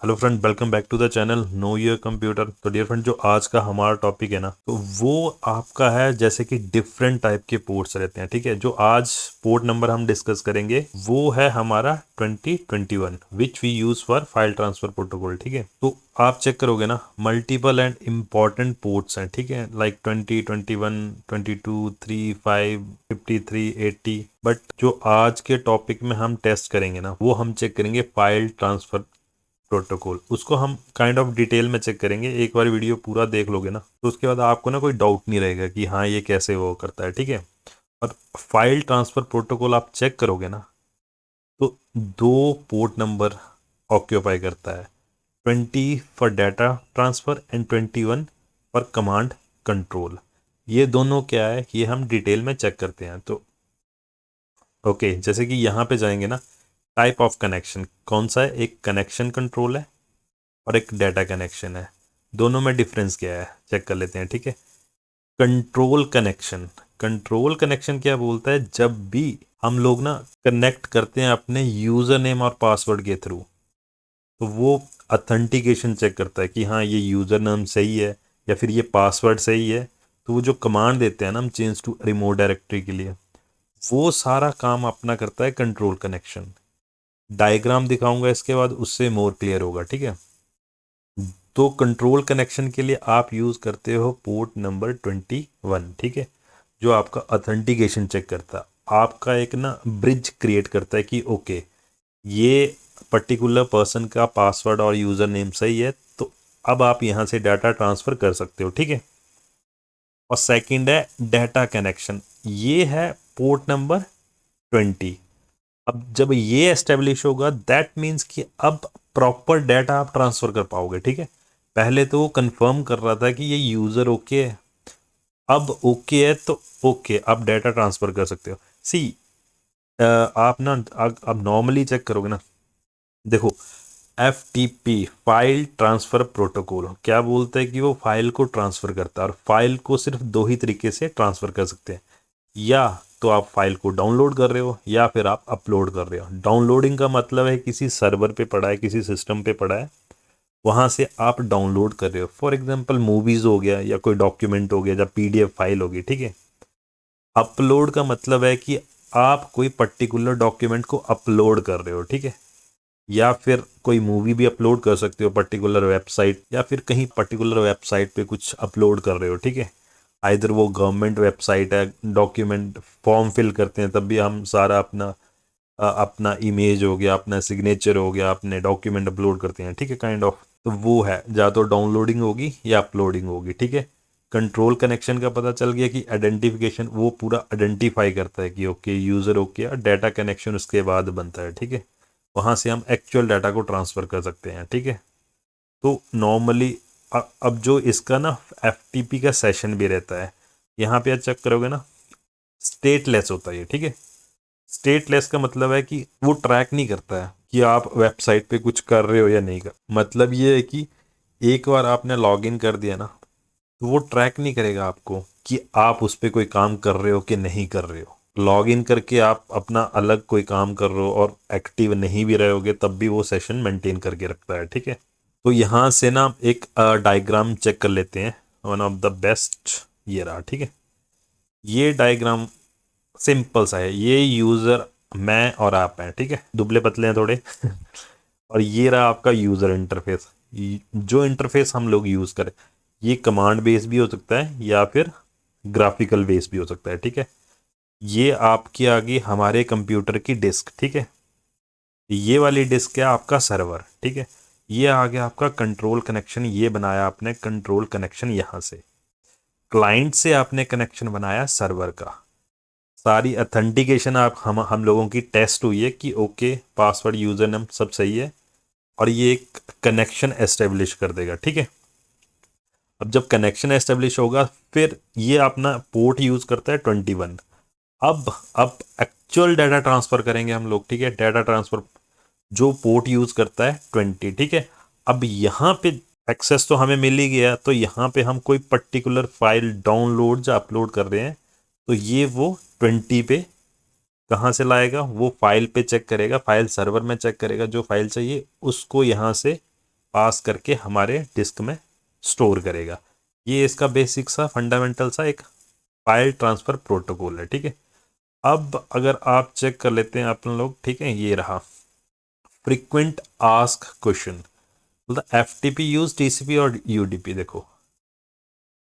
Hello friend, welcome back to the channel know your computer. तो dear friend, जो आज का हमारा टॉपिक है ना, तो वो आपका है जैसे कि डिफरेंट टाइप के पोर्ट्स रहते हैं। ठीक है, जो आज पोर्ट नंबर हम डिस्कस करेंगे वो है हमारा 2021 which we use for file transfer protocol. ठीक है, तो आप चेक करोगे ना, मल्टीपल एंड इम्पॉर्टेंट पोर्ट्स हैं। ठीक है, लाइक 20, 21, 22, 3, 5, 53, 80। बट जो आज के टॉपिक में हम टेस्ट करेंगे ना, वो हम चेक करेंगे फाइल ट्रांसफर प्रोटोकॉल। उसको हम काइंड ऑफ डिटेल में चेक करेंगे। एक बार वीडियो पूरा देख लोगे ना, तो उसके बाद आपको ना कोई डाउट नहीं रहेगा कि हाँ ये कैसे वो करता है। ठीक है, और फाइल ट्रांसफर प्रोटोकॉल आप चेक करोगे ना, तो दो पोर्ट नंबर ऑक्यूपाई करता है। 20 for data transfer and 21 for command control. ये दोनों क्या है, ये हम डिटेल में चेक करते हैं। तो ओके, जैसे कि यहाँ पे जाएंगे ना, टाइप ऑफ कनेक्शन कौन सा है, एक कनेक्शन कंट्रोल है और एक डाटा कनेक्शन है। दोनों में डिफरेंस क्या है चेक कर लेते हैं। ठीक है, कंट्रोल कनेक्शन क्या बोलता है, जब भी हम लोग ना कनेक्ट करते हैं अपने यूजर नेम और पासवर्ड के थ्रू, तो वो अथेंटिकेशन चेक करता है कि हाँ ये यूजर नेम सही है या फिर ये पासवर्ड सही है। तो वो जो कमांड देते हैं ना हम, चेंज टू रिमोट डायरेक्टरी के लिए, वो सारा काम अपना करता है कंट्रोल कनेक्शन। डायग्राम दिखाऊंगा इसके बाद, उससे मोर क्लियर होगा। ठीक है, तो कंट्रोल कनेक्शन के लिए आप यूज करते हो पोर्ट नंबर 21। ठीक है, जो आपका ऑथेंटिकेशन चेक करता है, आपका एक ना ब्रिज क्रिएट करता है कि ओके ये पर्टिकुलर पर्सन का पासवर्ड और यूजर नेम सही है, तो अब आप यहां से डाटा ट्रांसफर कर सकते हो। ठीक है, और सेकंड है डाटा कनेक्शन, ये है पोर्ट नंबर 20। अब जब ये एस्टेब्लिश होगा, दैट मीन्स कि अब प्रॉपर डाटा आप ट्रांसफर कर पाओगे। ठीक है, पहले तो वो कंफर्म कर रहा था कि ये यूजर ओके है, अब ओके है तो ओके आप डाटा ट्रांसफर कर सकते हो। सी आप ना अब नॉर्मली चेक करोगे ना, देखो F T P file transfer protocol क्या बोलता है कि वो फाइल को ट्रांसफर करता है, और फाइल को सिर्फ दो ही तरीके से ट्रांसफर कर सकते हैं। या तो आप फाइल को डाउनलोड कर रहे हो या फिर आप अपलोड कर रहे हो। डाउनलोडिंग का मतलब है किसी सर्वर पे पड़ा है, किसी सिस्टम पे पड़ा है, वहाँ से आप डाउनलोड कर रहे हो। फॉर एग्जांपल मूवीज़ हो गया या कोई डॉक्यूमेंट हो गया या पीडीएफ फाइल होगी। ठीक है, अपलोड का मतलब है कि आप कोई पर्टिकुलर डॉक्यूमेंट को अपलोड कर रहे हो। ठीक है, या फिर कोई मूवी भी अपलोड कर सकते हो पर्टिकुलर वेबसाइट, या फिर कहीं पर्टिकुलर वेबसाइट पे कुछ अपलोड कर रहे हो। ठीक है, आइदर वो गवर्नमेंट वेबसाइट है, डॉक्यूमेंट फॉर्म फिल करते हैं तब भी हम सारा अपना इमेज हो गया, अपना सिग्नेचर हो गया, अपने डॉक्यूमेंट अपलोड करते हैं। ठीक है, काइंड ऑफ तो वो है, या तो डाउनलोडिंग होगी या अपलोडिंग होगी। ठीक है, कंट्रोल कनेक्शन का पता चल गया कि आइडेंटिफिकेशन वो पूरा आइडेंटिफाई करता है कि okay user okay, data connection उसके बाद बनता है। ठीक है, वहाँ से हम एक्चुअल डाटा को ट्रांसफ़र कर सकते हैं। ठीक है, तो नॉर्मली अब जो इसका ना एफ का सेशन भी रहता है, यहाँ पे आप चेक करोगे ना, स्टेटलेस होता है ये। ठीक है, स्टेटलेस का मतलब है कि वो ट्रैक नहीं करता है कि आप वेबसाइट पे कुछ कर रहे हो या नहीं कर। मतलब ये है कि एक बार आपने लॉगिन कर दिया ना, तो वो ट्रैक नहीं करेगा आपको कि आप उस पर कोई काम कर रहे हो कि नहीं कर रहे हो। लॉगिन करके आप अपना अलग कोई काम कर रहे हो और एक्टिव नहीं भी रहोगे, तब भी वो सेशन मेंटेन करके रखता है। ठीक है, तो यहाँ से ना एक डायग्राम चेक कर लेते हैं, वन ऑफ द बेस्ट ये रहा। ठीक है, ये डायग्राम सिंपल सा है, ये यूज़र मैं और आप हैं। ठीक है, दुबले पतले हैं थोड़े और ये रहा आपका यूज़र इंटरफेस। जो इंटरफेस हम लोग यूज़ करें, ये कमांड बेस भी हो सकता है या फिर ग्राफिकल बेस भी हो सकता है। ठीक है, ये आपकी आ गई हमारे कंप्यूटर की डिस्क। ठीक है, ये वाली डिस्क है आपका सर्वर। ठीक है, ये आ गया आपका कंट्रोल कनेक्शन, ये बनाया आपने कंट्रोल कनेक्शन यहाँ से। क्लाइंट से आपने कनेक्शन बनाया सर्वर का। सारी अथेंटिकेशन आप हम लोगों की टेस्ट हुई है कि ओके पासवर्ड यूज़र नेम सब सही है, और ये एक कनेक्शन एस्टेब्लिश कर देगा। ठीक है, अब जब कनेक्शन एस्टेब्लिश होगा, फिर ये अपना पोर्ट यूज़ करता है 21। अब एक्चुअल डाटा ट्रांसफ़र करेंगे हम लोग। ठीक है, डाटा ट्रांसफ़र जो पोर्ट यूज़ करता है 20। ठीक है, अब यहाँ पे एक्सेस तो हमें मिल ही गया, तो यहाँ पे हम कोई पर्टिकुलर फाइल डाउनलोड या अपलोड कर रहे हैं, तो ये वो 20 पे कहाँ से लाएगा, वो फाइल पे चेक करेगा, फाइल सर्वर में चेक करेगा, जो फाइल चाहिए उसको यहाँ से पास करके हमारे डिस्क में स्टोर करेगा। ये इसका बेसिक सा फंडामेंटल सा एक फाइल ट्रांसफ़र प्रोटोकॉल है, ठीक है। अब अगर आप चेक कर लेते हैं अपन लोग, ठीक है, ये रहा फ्रीक्वेंट आस्क क्वेश्चन, मतलब एफटीपी यूज टीसीपी और यूडीपी। देखो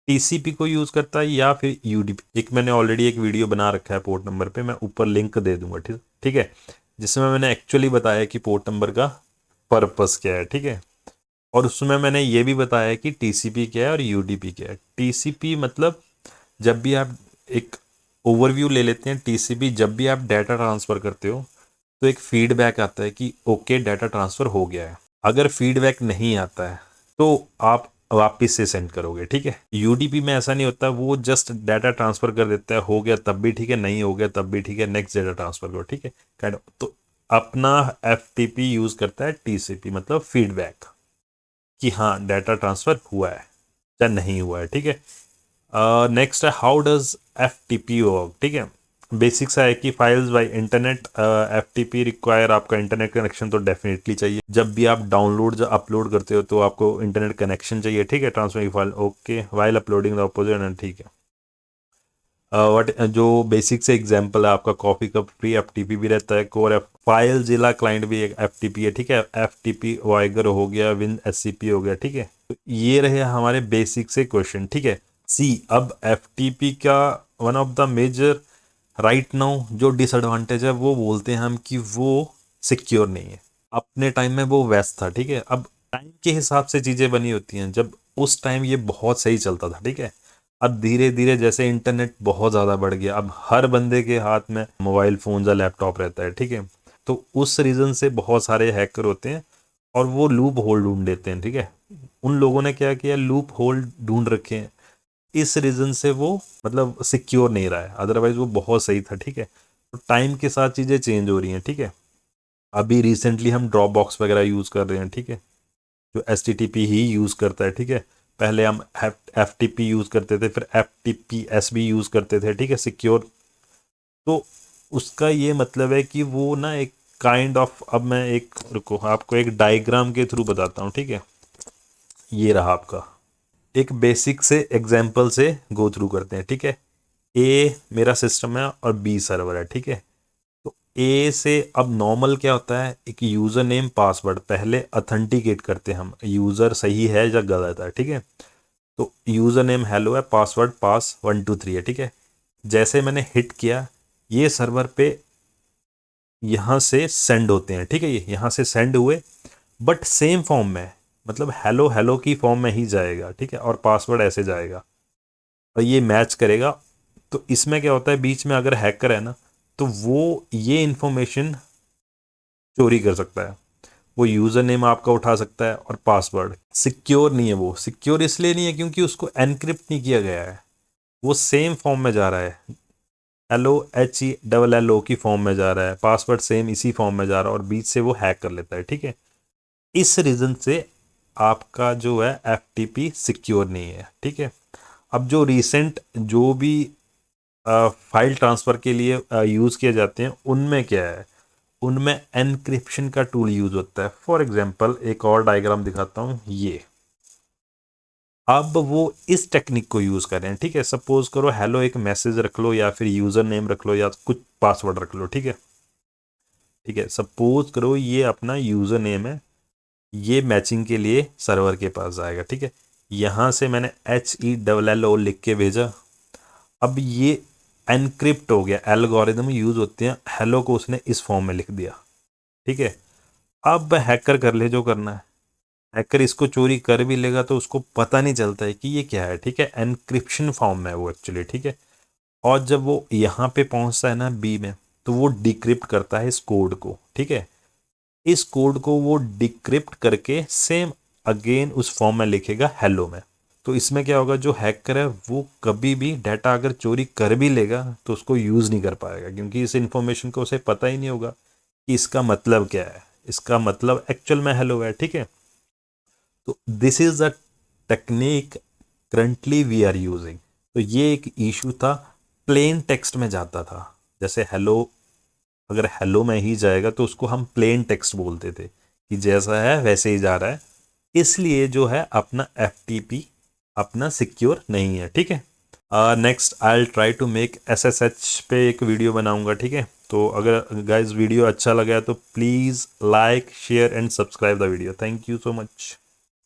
टीसीपी को यूज करता है या फिर यूडीपी। एक मैंने ऑलरेडी एक वीडियो बना रखा है पोर्ट नंबर पे, मैं ऊपर लिंक दे दूंगा, ठीक ठीक है, जिसमें मैंने एक्चुअली बताया कि पोर्ट नंबर का पर्पस क्या है, ठीक है। और उसमें मैंने ये भी बताया कि टीसीपी क्या है और यूडीपी क्या है। टीसीपी मतलब जब भी आप एक ओवरव्यू ले लेते हैं, टीसीपी जब भी आप डाटा ट्रांसफ़र करते हो तो एक फीडबैक आता है कि ओके डाटा ट्रांसफ़र हो गया है। अगर फीडबैक नहीं आता है तो आप वापस से सेंड करोगे, ठीक है। यूडीपी में ऐसा नहीं होता, वो जस्ट डाटा ट्रांसफ़र कर देता है, हो गया तब भी ठीक है, नहीं हो गया तब भी ठीक है, नेक्स्ट डाटा ट्रांसफ़र करो, ठीक है, काइंड ऑफ। तो अपना एफटीपी यूज़ करता है टीसीपी, मतलब फीडबैक कि हाँ डाटा ट्रांसफ़र हुआ है या नहीं हुआ है, ठीक है। नेक्स्ट है how does F T P work, ठीक है। बेसिक सा है कि files bye internet, F T P require आपका इंटरनेट कनेक्शन तो डेफिनेटली चाहिए। जब भी आप डाउनलोड जब अपलोड करते हो तो आपको इंटरनेट कनेक्शन चाहिए, ठीक है, ट्रांसफर की file, okay, while uploading the opposite, ठीक है। वट जो बेसिक से एग्जांपल है आपका coffee cup free F T P भी रहता है, कोर एफ फाइल जिला क्लाइंट भी एक एफ टी पी है, ठीक है। एफ टी पी वाइगर हो गया, विन एस सी पी हो गया, ठीक है। तो ये रहे हमारे बेसिक से क्वेश्चन, ठीक है। सी अब एफ टी पी का one of the major right now जो डिसएडवांटेज है वो बोलते हैं हम कि वो सिक्योर नहीं है। अपने टाइम में वो वैस्ट था, ठीक है। अब टाइम के हिसाब से चीज़ें बनी होती हैं, जब उस टाइम ये बहुत सही चलता था, ठीक है। अब धीरे धीरे जैसे इंटरनेट बहुत ज़्यादा बढ़ गया, अब हर बंदे के हाथ में मोबाइल फ़ोन या लैपटॉप रहता है, ठीक है। तो उस रीज़न से बहुत सारे हैकर होते हैं और वो लूप होल ढूंढ लेते हैं, ठीक है। उन लोगों ने क्या किया, लूप होल ढूंढ रखे हैं, इस रीज़न से वो मतलब सिक्योर नहीं रहा है, अदरवाइज वो बहुत सही था, ठीक है। तो टाइम के साथ चीज़ें चेंज हो रही हैं, ठीक है। अभी रिसेंटली हम ड्रॉप बॉक्स वगैरह यूज़ कर रहे हैं, ठीक है, जो एच टी टी पी ही यूज़ करता है, ठीक है। पहले हम एफ टी पी यूज़ करते थे, फिर एफ टी पी एस भी यूज़ करते थे, ठीक है, सिक्योर। तो उसका ये मतलब है कि वो ना एक काइंड ऑफ, अब मैं एक रुको आपको एक डायग्राम के थ्रू बताता हूँ, ठीक है। ये रहा आपका एक बेसिक से एग्जाम्पल से गो थ्रू करते हैं, ठीक है। ए मेरा सिस्टम है और बी सर्वर है, ठीक है। तो ए से अब नॉर्मल क्या होता है, एक यूज़र नेम पासवर्ड पहले अथेंटिकेट करते हैं हम, यूज़र सही है या गलत है, ठीक है। तो यूज़र नेम हेलो है, पासवर्ड पास 123 है, ठीक है। जैसे मैंने हिट किया, ये सर्वर पे यहाँ से सेंड होते हैं, ठीक है, ये यहाँ से सेंड हुए, बट सेम फॉर्म में, मतलब हेलो हेलो की फॉर्म में ही जाएगा, ठीक है, और पासवर्ड ऐसे जाएगा और ये मैच करेगा। तो इसमें क्या होता है, बीच में अगर हैकर है ना, तो वो ये इन्फॉर्मेशन चोरी कर सकता है। वो यूज़र नेम आपका उठा सकता है और पासवर्ड। सिक्योर नहीं है, वो सिक्योर इसलिए नहीं है क्योंकि उसको एनक्रिप्ट नहीं किया गया है, वो सेम फॉर्म में जा रहा है, L O H E double L O की फॉर्म में जा रहा है, पासवर्ड सेम इसी फॉर्म में जा रहा है और बीच से वो हैक कर लेता है, ठीक है। इस रीज़न से आपका जो है एफ टी पी सिक्योर नहीं है, ठीक है। अब जो रिसेंट जो भी फाइल ट्रांसफ़र के लिए यूज़ किए जाते हैं, उनमें क्या है, उनमें एनक्रिप्शन का टूल यूज़ होता है। फॉर एग्जांपल एक और डायग्राम दिखाता हूँ, ये अब वो इस टेक्निक को यूज़ कर रहे हैं, ठीक है। सपोज करो हेलो एक मैसेज रख लो या फिर यूज़र नेम रख लो या कुछ पासवर्ड रख लो, ठीक है, ठीक है। सपोज करो ये अपना यूज़र नेम है, ये मैचिंग के लिए सर्वर के पास जाएगा, ठीक है। यहाँ से मैंने H E double L O लिख के भेजा, अब ये एनक्रिप्ट हो गया, एल्गोरिदम यूज़ होते हैं, हेलो को उसने इस फॉर्म में लिख दिया, ठीक है। अब हैकर कर ले जो करना है, हैकर इसको चोरी कर भी लेगा तो उसको पता नहीं चलता है कि ये क्या है, ठीक है। एनक्रिप्शन फॉर्म में है वो एक्चुअली, ठीक है। और जब वो यहाँ पे पहुँचता है ना बी में, तो वो डिक्रिप्ट करता है इस कोड को, ठीक है। इस कोड को वो डिक्रिप्ट करके सेम अगेन उस फॉर्म में लिखेगा हेलो में। तो इसमें क्या होगा, जो हैकर है वो कभी भी डाटा अगर चोरी कर भी लेगा तो उसको यूज़ नहीं कर पाएगा, क्योंकि इस इंफॉर्मेशन को उसे पता ही नहीं होगा कि इसका मतलब क्या है, इसका मतलब एक्चुअल में हेलो है, ठीक है। तो this is the technique currently we are using. तो ये एक इशू था, प्लेन टेक्स्ट में जाता था, जैसे हेलो अगर हेलो में ही जाएगा तो उसको हम प्लेन टेक्स्ट बोलते थे कि जैसा है वैसे ही जा रहा है, इसलिए जो है अपना FTP अपना सिक्योर नहीं है, ठीक है। Next I try to make SSH पे एक वीडियो बनाऊंगा, ठीक है। तो अगर गाइज वीडियो अच्छा लगा है तो please like share and subscribe the video. Thank you so much.